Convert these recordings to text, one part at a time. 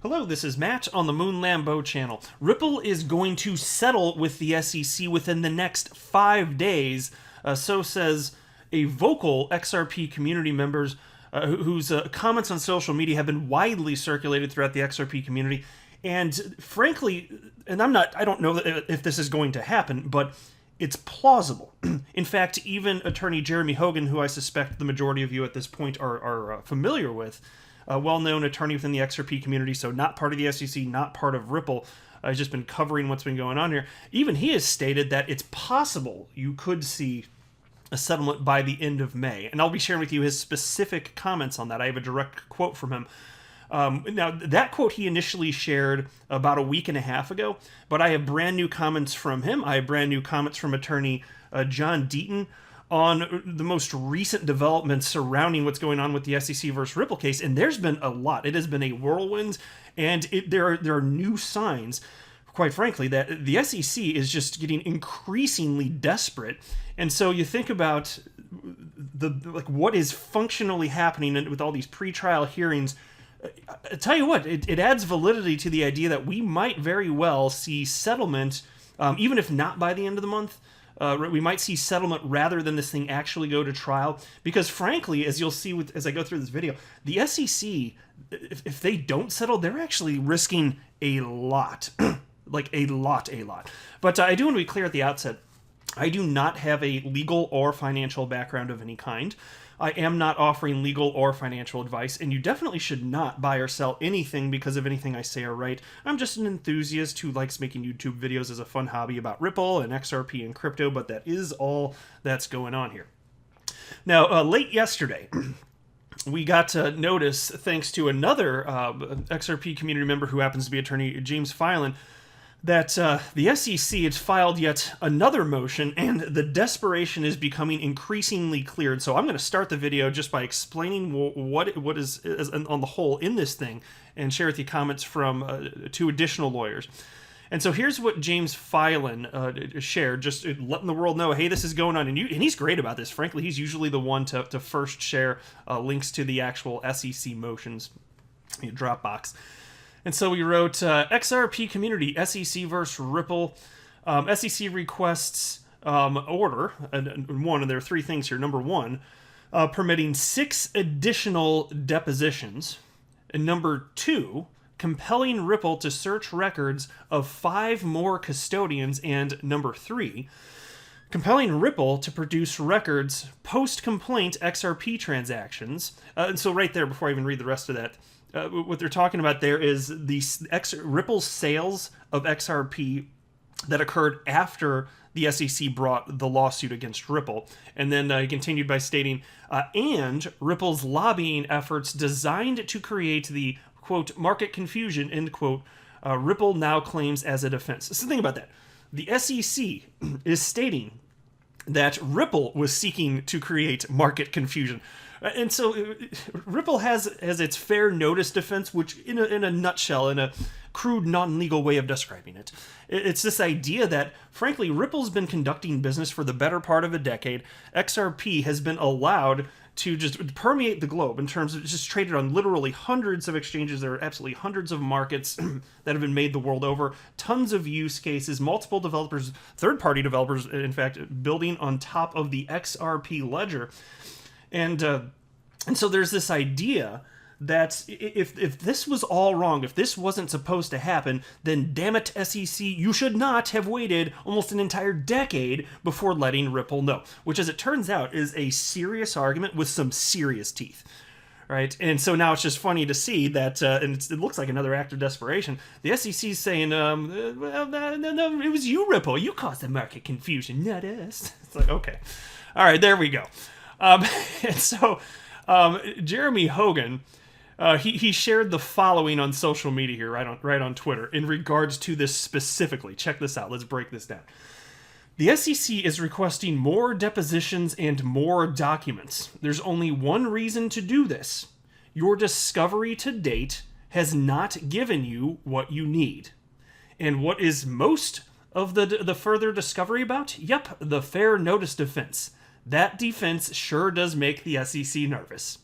Hello, this is Matt on the Moon Lambeau channel. Ripple is going to settle with the SEC within the next 5 days, so says a vocal XRP community members whose comments on social media have been widely circulated throughout the XRP community. And frankly, and I don't know if this is going to happen, but it's plausible. In fact, even attorney Jeremy Hogan, who I suspect the majority of you at this point are familiar with, a well-known attorney within the XRP community, so not part of the SEC, not part of Ripple, has just been covering what's been going on here. Even he has stated that it's possible you could see a settlement by the end of May. And I'll be sharing with you his specific comments on that. I have a direct quote from him. Now, that quote he initially shared about a week and a half ago, but I have brand new comments from him. I have brand new comments from attorney John Deaton on the most recent developments surrounding what's going on with the SEC versus Ripple case, and there's been a lot. It has been a whirlwind, and there are new signs, quite frankly, that the SEC is just getting increasingly desperate. And so you think about what is functionally happening with all these pretrial hearings. I tell you what, it adds validity to the idea that we might very well see settlement, even if not by the end of the month. We might see settlement rather than this thing actually go to trial. Because frankly, as you'll see as I go through this video, the SEC, if they don't settle, they're actually risking a lot. Like a lot. But I do want to be clear at the outset, I do not have a legal or financial background of any kind. I am not offering legal or financial advice, and you definitely should not buy or sell anything because of anything I say or write. I'm just an enthusiast who likes making YouTube videos as a fun hobby about Ripple and XRP and crypto, but that is all that's going on here. Now, late yesterday, we got notice, thanks to another XRP community member who happens to be attorney James Filan, that the SEC had filed yet another motion, and the desperation is becoming increasingly clear. And so I'm going to start the video just by explaining what is on the whole in this thing, and share with you comments from two additional lawyers. And so here's what James Filan shared, just letting the world know, hey, this is going on. And he's great about this. Frankly, he's usually the one to first share links to the actual SEC motions in Dropbox. And so we wrote, XRP community, SEC versus Ripple. SEC requests order, and there are three things here. Number one, permitting 6 additional depositions. And number 2, compelling Ripple to search records of 5 more custodians. And number 3, compelling Ripple to produce records post-complaint XRP transactions. And so right there, before I even read the rest of that, what they're talking about there is the Ripple's sales of XRP that occurred after the SEC brought the lawsuit against Ripple. And then he continued by stating, and Ripple's lobbying efforts designed to create the, quote, market confusion, end quote, Ripple now claims as a defense. So think about that. The SEC is stating that Ripple was seeking to create market confusion. And so Ripple has its fair notice defense, which in a nutshell, in a crude, non-legal way of describing it, it's this idea that, frankly, Ripple's been conducting business for the better part of a decade. XRP has been allowed to just permeate the globe in terms of just traded on literally hundreds of exchanges. There are absolutely hundreds of markets that have been made the world over, tons of use cases, multiple developers, third-party developers, in fact, building on top of the XRP ledger. And so there's this idea that if this was all wrong, if this wasn't supposed to happen, then damn it, SEC, you should not have waited almost an entire decade before letting Ripple know, which, as it turns out, is a serious argument with some serious teeth. Right? And so now it's just funny to see that, and it looks like another act of desperation, the SEC's saying, well, no, it was you, Ripple. You caused the market confusion, not us. It's like, okay. All right, there we go. And so Jeremy Hogan, he shared the following on social media here, right on Twitter, in regards to this specifically. Check this out. Let's break this down. The SEC is requesting more depositions and more documents. There's only one reason to do this. Your discovery to date has not given you what you need. And what is most of the further discovery about? Yep, the fair notice defense. That defense sure does make the SEC nervous.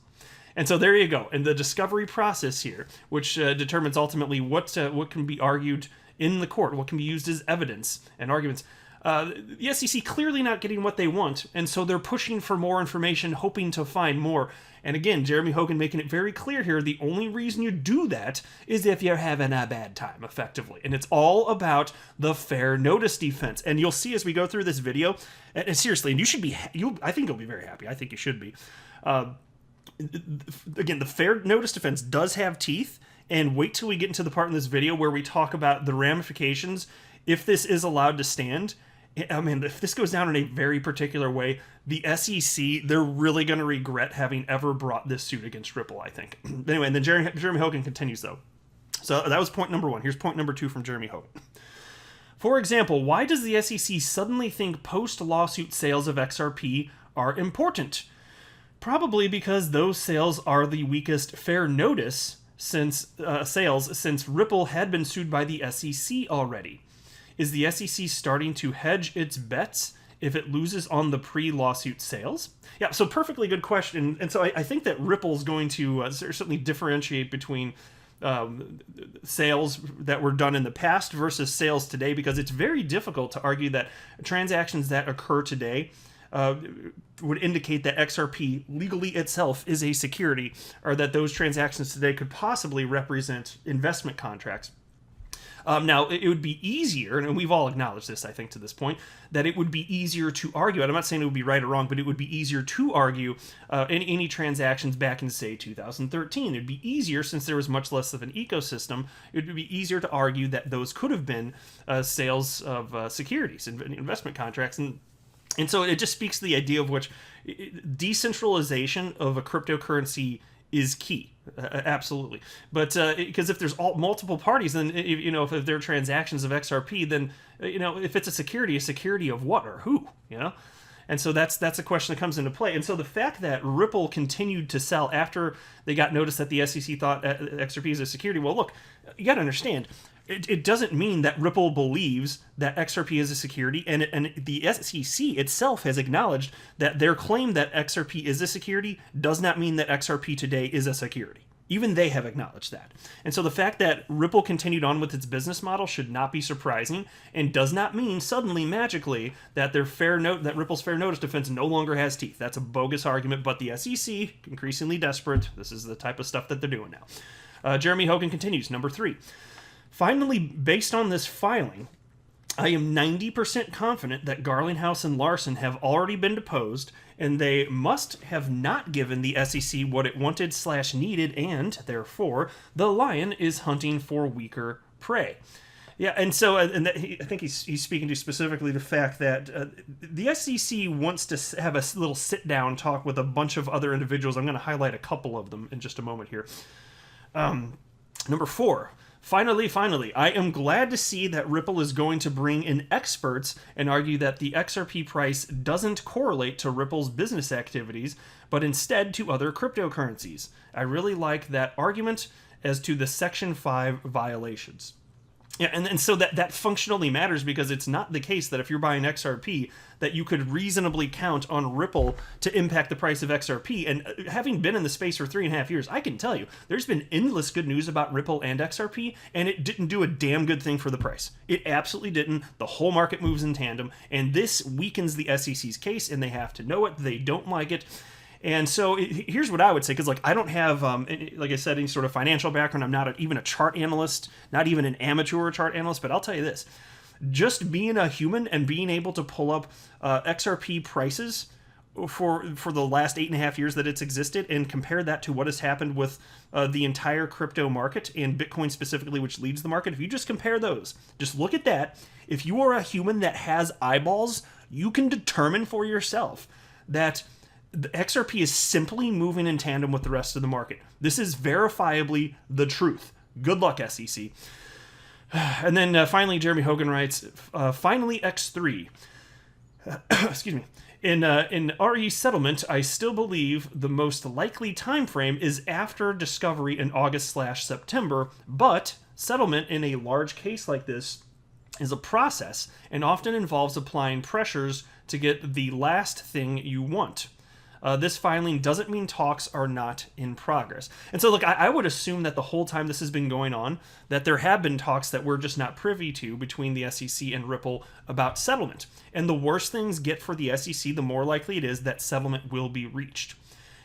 And so there you go. And the discovery process here, which determines ultimately what can be argued in the court, what can be used as evidence and arguments. The SEC clearly not getting what they want, and so they're pushing for more information, hoping to find more. And again, Jeremy Hogan making it very clear here, the only reason you do that is if you're having a bad time, effectively. And it's all about the fair notice defense. And you'll see as we go through this video, and seriously, and you should be, I think you'll be very happy. I think you should be. Again, the fair notice defense does have teeth, and wait till we get into the part in this video where we talk about the ramifications if this is allowed to stand. I mean, if this goes down in a very particular way, the SEC, they're really going to regret having ever brought this suit against Ripple, I think. Anyway, and then Jeremy Hogan continues, though. So that was point number 1. Here's point number 2 from Jeremy Hogan. For example, why does the SEC suddenly think post-lawsuit sales of XRP are important? Probably because those sales are the weakest fair notice since Ripple had been sued by the SEC already. Is the SEC starting to hedge its bets if it loses on the pre-lawsuit sales? Yeah, so perfectly good question. And so I think that Ripple's going to certainly differentiate between sales that were done in the past versus sales today, because it's very difficult to argue that transactions that occur today would indicate that XRP legally itself is a security, or that those transactions today could possibly represent investment contracts. Now, it would be easier, and we've all acknowledged this, I think, to this point, that it would be easier to argue, and I'm not saying it would be right or wrong, but it would be easier to argue any transactions back in, say, 2013. It would be easier, since there was much less of an ecosystem, it would be easier to argue that those could have been sales of securities and investment contracts. And so it just speaks to the idea of which decentralization of a cryptocurrency is key. Absolutely. But because if there's multiple parties, then if there are transactions of XRP, then if it's a security of what or who, and so that's a question that comes into play. And so the fact that Ripple continued to sell after they got notice that the SEC thought XRP is a security, well, look, you got to understand, it doesn't mean that Ripple believes that XRP is a security, and the SEC itself has acknowledged that their claim that XRP is a security does not mean that XRP today is a security. Even they have acknowledged that. And so the fact that Ripple continued on with its business model should not be surprising, and does not mean suddenly, magically, that Ripple's fair notice defense no longer has teeth. That's a bogus argument, but the SEC, increasingly desperate, this is the type of stuff that they're doing now. Jeremy Hogan continues, number 3. Finally, based on this filing, I am 90% confident that Garlinghouse and Larson have already been deposed, and they must have not given the SEC what it wanted/needed, and, therefore, the lion is hunting for weaker prey. Yeah, and so I think he's speaking to specifically the fact that the SEC wants to have a little sit-down talk with a bunch of other individuals. I'm going to highlight a couple of them in just a moment here. Number 4. Finally, I am glad to see that Ripple is going to bring in experts and argue that the XRP price doesn't correlate to Ripple's business activities, but instead to other cryptocurrencies. I really like that argument as to the Section 5 violations. Yeah, and so that functionally matters, because it's not the case that if you're buying XRP that you could reasonably count on Ripple to impact the price of XRP. And having been in the space for 3.5 years, I can tell you there's been endless good news about Ripple and XRP, and it didn't do a damn good thing for the price. It absolutely didn't. The whole market moves in tandem, and this weakens the SEC's case, and they have to know it. They don't like it. And so here's what I would say, because I don't have, like I said, any sort of financial background. I'm not even a chart analyst, not even an amateur chart analyst, but I'll tell you this. Just being a human and being able to pull up XRP prices for the last 8.5 years that it's existed, and compare that to what has happened with the entire crypto market, and Bitcoin specifically, which leads the market. If you just compare those, just look at that. If you are a human that has eyeballs, you can determine for yourself that the XRP is simply moving in tandem with the rest of the market. This is verifiably the truth. Good luck, SEC. And then finally, Jeremy Hogan writes, finally, X3. Excuse me. In RE settlement, I still believe the most likely time frame is after discovery in August/September, but settlement in a large case like this is a process and often involves applying pressures to get the last thing you want. This filing doesn't mean talks are not in progress. And so, look, I would assume that the whole time this has been going on, that there have been talks that we're just not privy to between the SEC and Ripple about settlement. And the worse things get for the SEC, the more likely it is that settlement will be reached.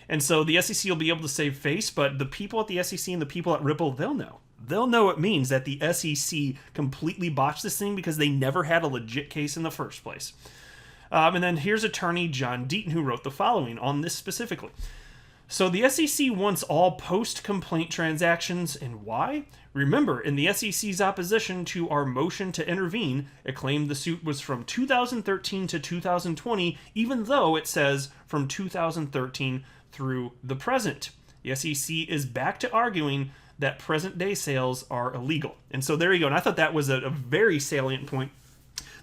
And so the SEC will be able to save face, but the people at the SEC and the people at Ripple, they'll know. They'll know it means that the SEC completely botched this thing because they never had a legit case in the first place. And then here's attorney John Deaton, who wrote the following on this specifically. So the SEC wants all post-complaint transactions, and why? Remember, in the SEC's opposition to our motion to intervene, it claimed the suit was from 2013 to 2020, even though it says from 2013 through the present. The SEC is back to arguing that present-day sales are illegal. And so there you go. And I thought that was a very salient point.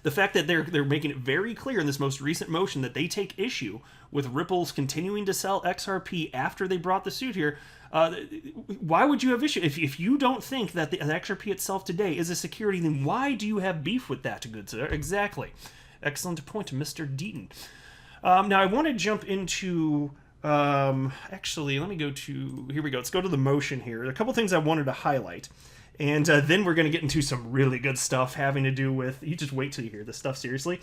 The fact that they're making it very clear in this most recent motion that they take issue with Ripple's continuing to sell XRP after they brought the suit here. Why would you have issue? If you don't think that the XRP itself today is a security, then why do you have beef with that, good sir? Exactly. Excellent point, Mr. Deaton. Now, I want to jump into... actually, let me go to... Here we go. Let's go to the motion here. A couple things I wanted to highlight. And then we're going to get into some really good stuff having to do with... You just wait till you hear this stuff, seriously.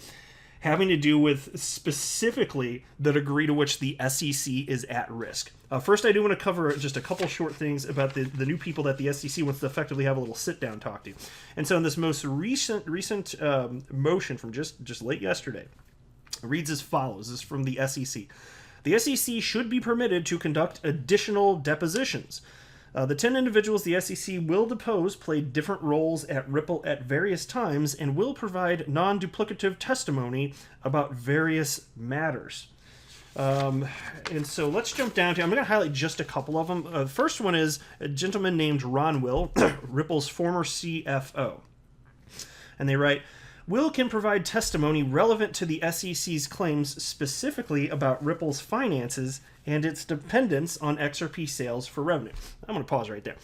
Having to do with specifically the degree to which the SEC is at risk. First, I do want to cover just a couple short things about the new people that the SEC wants to effectively have a little sit-down talk to. And so in this most recent motion from just late yesterday, it reads as follows. This is from the SEC. The SEC should be permitted to conduct additional depositions. The 10 individuals the SEC will depose played different roles at Ripple at various times and will provide non-duplicative testimony about various matters. And so let's jump down to... I'm going to highlight just a couple of them. The first one is a gentleman named Ron Will, Ripple's former CFO. And they write... Will can provide testimony relevant to the SEC's claims specifically about Ripple's finances and its dependence on XRP sales for revenue. I'm going to pause right there.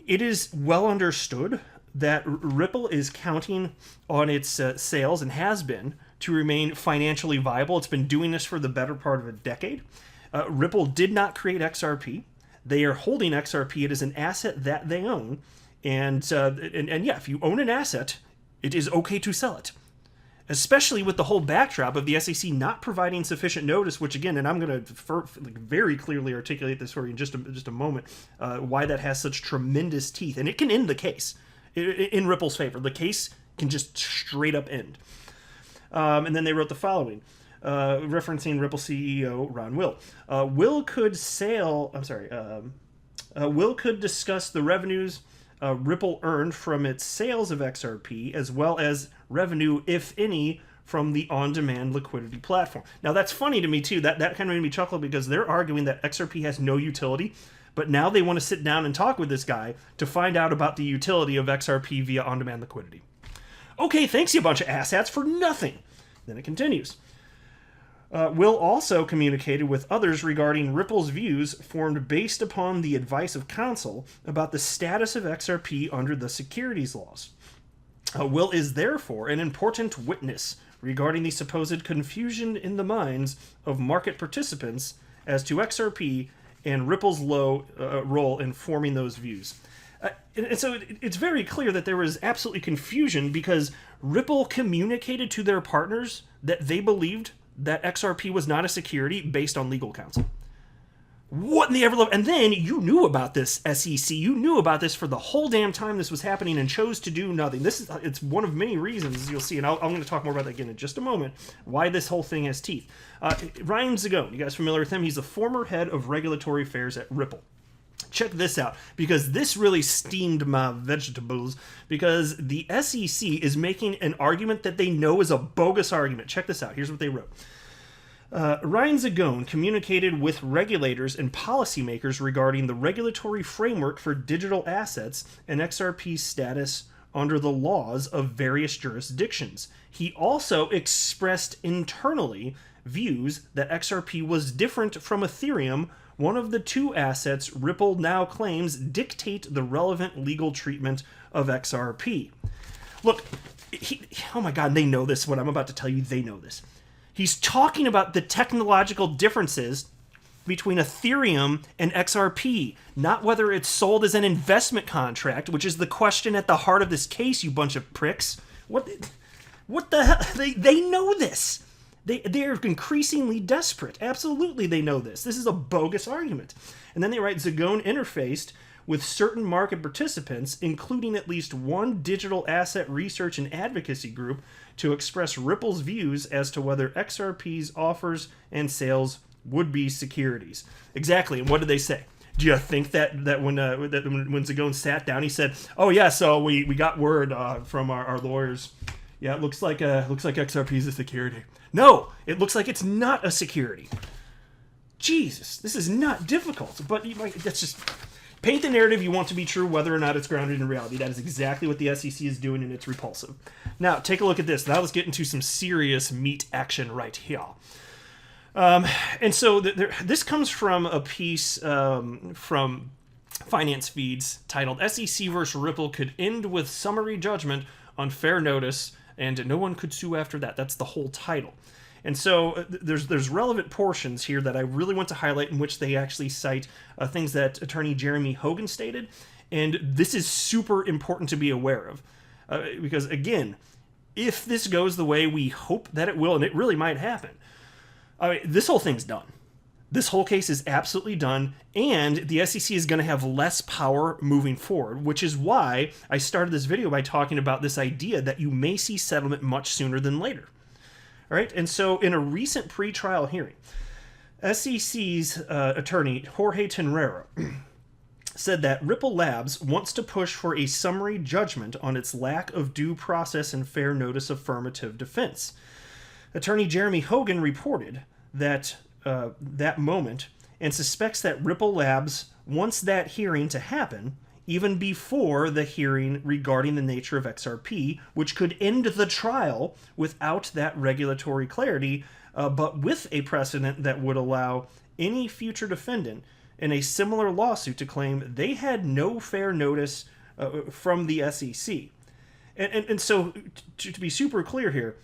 It is well understood that Ripple is counting on its sales, and has been, to remain financially viable. It's been doing this for the better part of a decade. Ripple did not create XRP. They are holding XRP. It is an asset that they own. And yeah, if you own an asset... it is okay to sell it, especially with the whole backdrop of the SEC not providing sufficient notice, which again, and I'm going to very clearly articulate this for you in just a moment, why that has such tremendous teeth. And it can end the case in Ripple's favor. The case can just straight up end. And then they wrote the following, referencing Ripple CEO Ron Will. Will could discuss the revenues Ripple earned from its sales of XRP, as well as revenue, if any, from the on-demand liquidity platform. Now, that's funny to me, too. That kind of made me chuckle, because they're arguing that XRP has no utility, but now they want to sit down and talk with this guy to find out about the utility of XRP via on-demand liquidity. Okay, thanks, you bunch of asshats, for nothing. Then it continues. Will also communicated with others regarding Ripple's views formed based upon the advice of counsel about the status of XRP under the securities laws. Will is therefore an important witness regarding the supposed confusion in the minds of market participants as to XRP and Ripple's role in forming those views. And so it's very clear that there was absolutely confusion, because Ripple communicated to their partners that they believed that XRP was not a security based on legal counsel. What in the ever... And then you knew about this, SEC. You knew about this for the whole damn time this was happening and chose to do nothing. It's one of many reasons you'll see, and I'm going to talk more about that again in just a moment, why this whole thing has teeth. Ryan Zagone, you guys familiar with him? He's the former head of regulatory affairs at Ripple. Check this out, because this really steamed my vegetables, because the SEC is making an argument that they know is a bogus argument. Check this out. Here's what they wrote. Ryan Zagone communicated with regulators and policymakers regarding the regulatory framework for digital assets and XRP's status under the laws of various jurisdictions. He also expressed internally views that XRP was different from Ethereum, one of the two assets Ripple now claims dictate the relevant legal treatment of XRP. Look, oh my God, they know this, what I'm about to tell you, they know this. He's talking about the technological differences between Ethereum and XRP, not whether it's sold as an investment contract, which is the question at the heart of this case, you bunch of pricks. What the hell? They know this. They're increasingly desperate. Absolutely, they know this. This is a bogus argument. And then they write, Zagone interfaced with certain market participants, including at least one digital asset research and advocacy group, to express Ripple's views as to whether XRP's offers and sales would be securities. Exactly. And what did they say? Do you think that when Zagone sat down, he said, "Oh yeah, so we got word from our lawyers. Yeah, it looks like XRP is a security." No, it looks like it's not a security. Jesus, this is not difficult, but that's just paint the narrative you want to be true, whether or not it's grounded in reality. That is exactly what the SEC is doing, and it's repulsive. Now, take a look at this. Now let's get into some serious meat action right here. And so this comes from a piece from Finance Feeds titled "SEC vs. Ripple could end with summary judgment on fair notice, and no one could sue after that." That's the whole title. And so there's relevant portions here that I really want to highlight in which they actually cite things that attorney Jeremy Hogan stated. And this is super important to be aware of. Because, again, if this goes the way we hope that it will, and it really might happen, this whole thing's done. This whole case is absolutely done, and the SEC is going to have less power moving forward, which is why I started this video by talking about this idea that you may see settlement much sooner than later. All right, and so in a recent pretrial hearing, SEC's attorney, Jorge Tenrero, said that Ripple Labs wants to push for a summary judgment on its lack of due process and fair notice affirmative defense. Attorney Jeremy Hogan reported that moment and suspects that Ripple Labs wants that hearing to happen even before the hearing regarding the nature of XRP, which could end the trial without that regulatory clarity, but with a precedent that would allow any future defendant in a similar lawsuit to claim they had no fair notice from the SEC. And so, to be super clear here,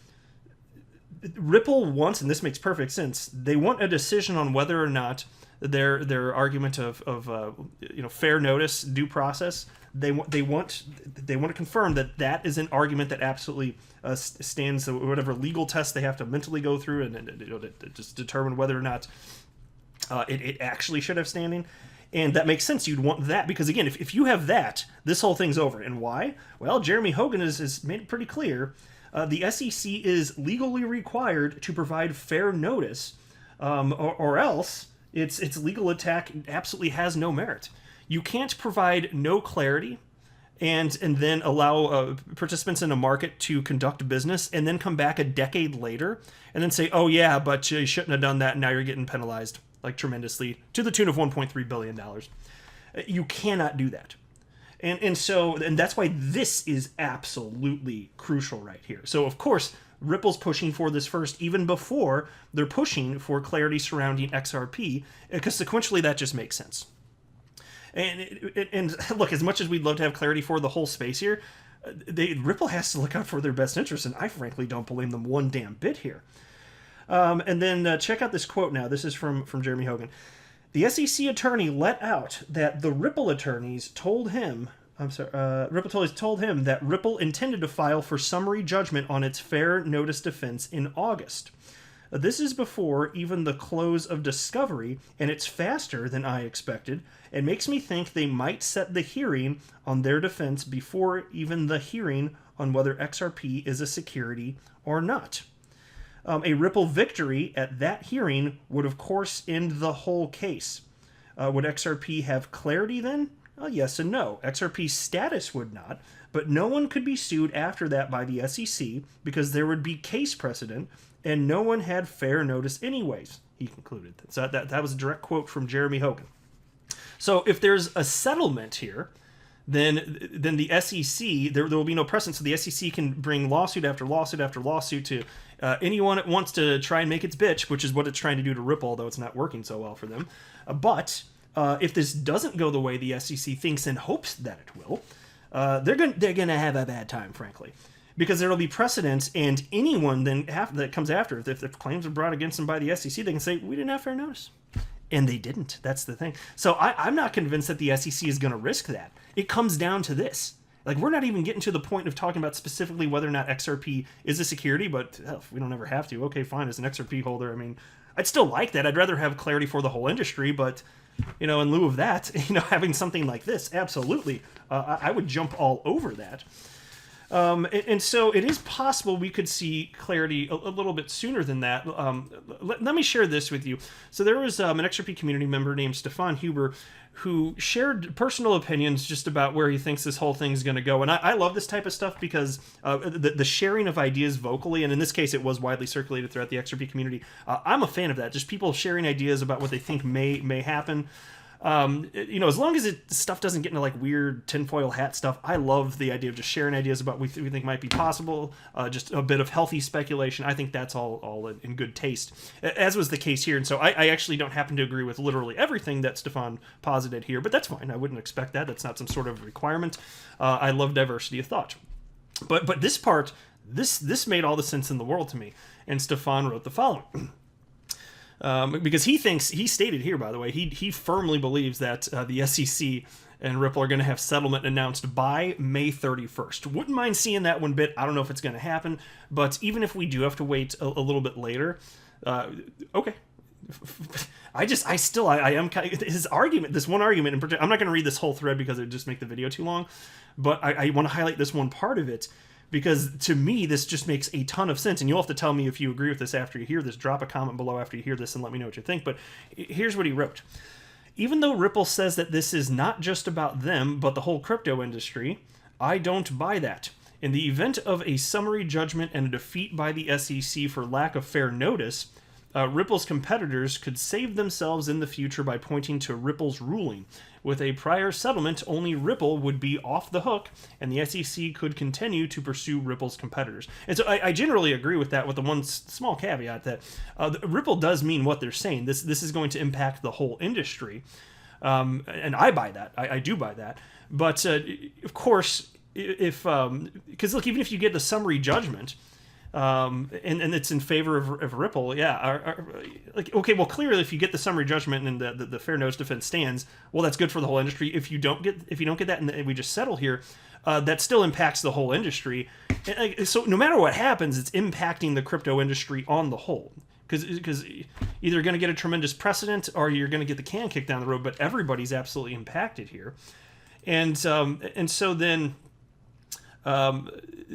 Ripple wants, and this makes perfect sense, they want a decision on whether or not their argument of fair notice, due process. They want to confirm that is an argument that absolutely stands whatever legal test they have to mentally go through and just determine whether or not it actually should have standing. And that makes sense. You'd want that because, again, if you have that, this whole thing's over. And why? Well, Jeremy Hogan has made it pretty clear. The SEC is legally required to provide fair notice, or else its legal attack absolutely has no merit. You can't provide no clarity and then allow participants in a market to conduct business and then come back a decade later and then say, "Oh yeah, but you shouldn't have done that, and now you're getting penalized like tremendously to the tune of $1.3 billion. You cannot do that. And that's why this is absolutely crucial right here. So, of course, Ripple's pushing for this first, even before they're pushing for clarity surrounding XRP, because sequentially that just makes sense. And look, as much as we'd love to have clarity for the whole space here, Ripple has to look out for their best interests, and I frankly don't blame them one damn bit here. And then check out this quote now. This is from Jeremy Hogan. The SEC attorney let out that the Ripple attorneys told him, told him that Ripple intended to file for summary judgment on its fair notice defense in August. This is before even the close of discovery, and it's faster than I expected, and makes me think they might set the hearing on their defense before even the hearing on whether XRP is a security or not. A Ripple victory at that hearing would, of course, end the whole case. Would XRP have clarity then? Yes and no. XRP's status would not, but no one could be sued after that by the SEC because there would be case precedent, and no one had fair notice anyways, he concluded. So that was a direct quote from Jeremy Hogan. So if there's a settlement here, then the SEC, there will be no precedent, so the SEC can bring lawsuit after lawsuit after lawsuit to anyone that wants to try and make its bitch, which is what it's trying to do to Ripple, although it's not working so well for them. But if this doesn't go the way the SEC thinks and hopes that it will, they're gonna have a bad time, frankly. because there'll be precedent, and anyone then that comes after, if claims are brought against them by the SEC, they can say, we didn't have fair notice. And they didn't. That's the thing. So I'm not convinced that the SEC is going to risk that. It comes down to this. Like, we're not even getting to the point of talking about specifically whether or not XRP is a security, but if we don't ever have to. Okay, fine, as an XRP holder, I mean, I'd still like that. I'd rather have clarity for the whole industry, but, you know, in lieu of that, you know, having something like this, absolutely, I would jump all over that. And so it is possible we could see clarity a little bit sooner than that. Let me share this with you. So there was an XRP community member named Stefan Huber who shared personal opinions just about where he thinks this whole thing is going to go. And I love this type of stuff because the sharing of ideas vocally, and in this case it was widely circulated throughout the XRP community, I'm a fan of that. Just people sharing ideas about what they think may happen. You know, as long as stuff doesn't get into like weird tinfoil hat stuff, I love the idea of just sharing ideas about what we think might be possible, just a bit of healthy speculation. I think that's all in good taste, as was the case here. And so I actually don't happen to agree with literally everything that Stefan posited here, but that's fine. I wouldn't expect that. That's not some sort of requirement. I love diversity of thought. But this part, this made all the sense in the world to me. And Stefan wrote the following. Because he stated here, by the way, he firmly believes that the SEC and Ripple are going to have settlement announced by May 31st. Wouldn't mind seeing that one bit. I don't know if it's going to happen, but even if we do have to wait a little bit later, okay. I am kind of, his argument, this one argument in particular, I'm not going to read this whole thread because it would just make the video too long, but I want to highlight this one part of it. Because to me, this just makes a ton of sense. And you'll have to tell me if you agree with this after you hear this. Drop a comment below after you hear this and let me know what you think. But here's what he wrote. Even though Ripple says that this is not just about them, but the whole crypto industry, I don't buy that. In the event of a summary judgment and a defeat by the SEC for lack of fair notice, Ripple's competitors could save themselves in the future by pointing to Ripple's ruling. With a prior settlement, only Ripple would be off the hook, and the SEC could continue to pursue Ripple's competitors. And so I generally agree with that, with the one small caveat that Ripple does mean what they're saying. This is going to impact the whole industry, and I buy that. I do buy that. But of course, because look, even if you get the summary judgment, and it's in favor of Ripple, yeah. Like, okay, well, clearly, if you get the summary judgment and the fair notice defense stands, well, that's good for the whole industry. If you don't get that, and we just settle here, that still impacts the whole industry. And, so no matter what happens, it's impacting the crypto industry on the whole. Because either you're going to get a tremendous precedent or you're going to get the can kicked down the road. But everybody's absolutely impacted here, and so then.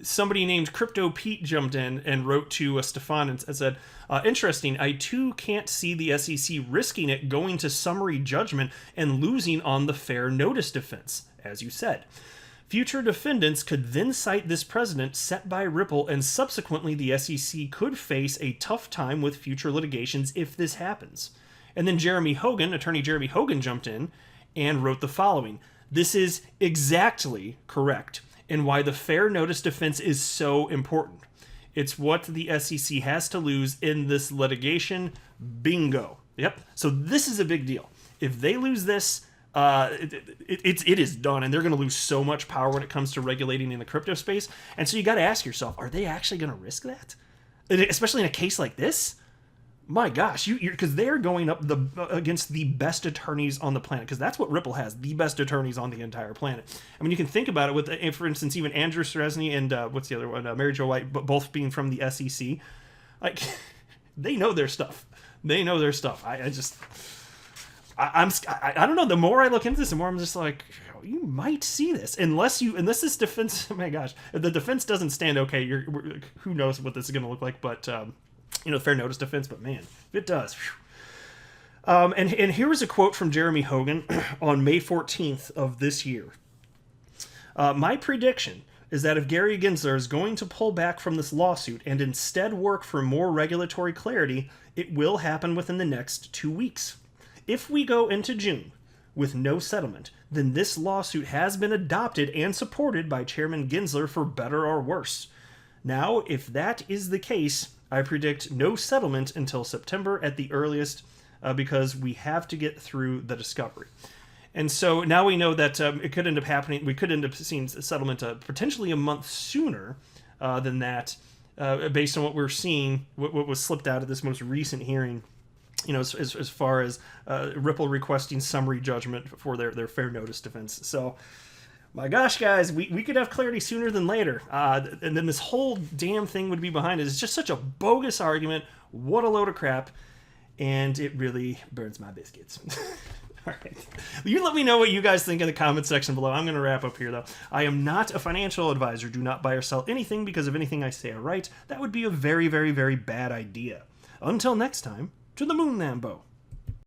Somebody named Crypto Pete jumped in and wrote to Stefan and said, interesting, I too can't see the SEC risking it going to summary judgment and losing on the fair notice defense, as you said. Future defendants could then cite this precedent set by Ripple, and subsequently the SEC could face a tough time with future litigations if this happens. And then Attorney Jeremy Hogan jumped in and wrote the following. This is exactly correct. And why the fair notice defense is so important. It's what the SEC has to lose in this litigation. Bingo. Yep. So this is a big deal. If they lose this, it is done, and they're going to lose so much power when it comes to regulating in the crypto space. And so you got to ask yourself, are they actually going to risk that? Especially in a case like this? My gosh, because they're going up against the best attorneys on the planet, because that's what Ripple has, the best attorneys on the entire planet. I mean, you can think about it with, for instance, even Andrew Seresny and what's the other one, Mary Jo White, both being from the SEC. Like, they know their stuff. They know their stuff. I don't know. The more I look into this, the more I'm just like, you might see this unless this defense. Oh my gosh, if the defense doesn't stand okay, who knows what this is going to look like, but. Fair notice defense, but man, if it does. And here was a quote from Jeremy Hogan on May 14th of this year. My prediction is that if Gary Gensler is going to pull back from this lawsuit and instead work for more regulatory clarity, it will happen within the next 2 weeks. If we go into June with no settlement, then this lawsuit has been adopted and supported by Chairman Gensler for better or worse. Now, if that is the case, I predict no settlement until September at the earliest, because we have to get through the discovery. And so now we know that it could end up happening. We could end up seeing a settlement potentially a month sooner than that, based on what we're seeing, what was slipped out of this most recent hearing. As far as Ripple requesting summary judgment for their fair notice defense. So, my gosh, guys, we could have clarity sooner than later. And then this whole damn thing would be behind it. It's just such a bogus argument. What a load of crap. And it really burns my biscuits. All right. You let me know what you guys think in the comment section below. I'm going to wrap up here, though. I am not a financial advisor. Do not buy or sell anything because of anything I say or write. That would be a very, very, very bad idea. Until next time, to the moon, Lambo.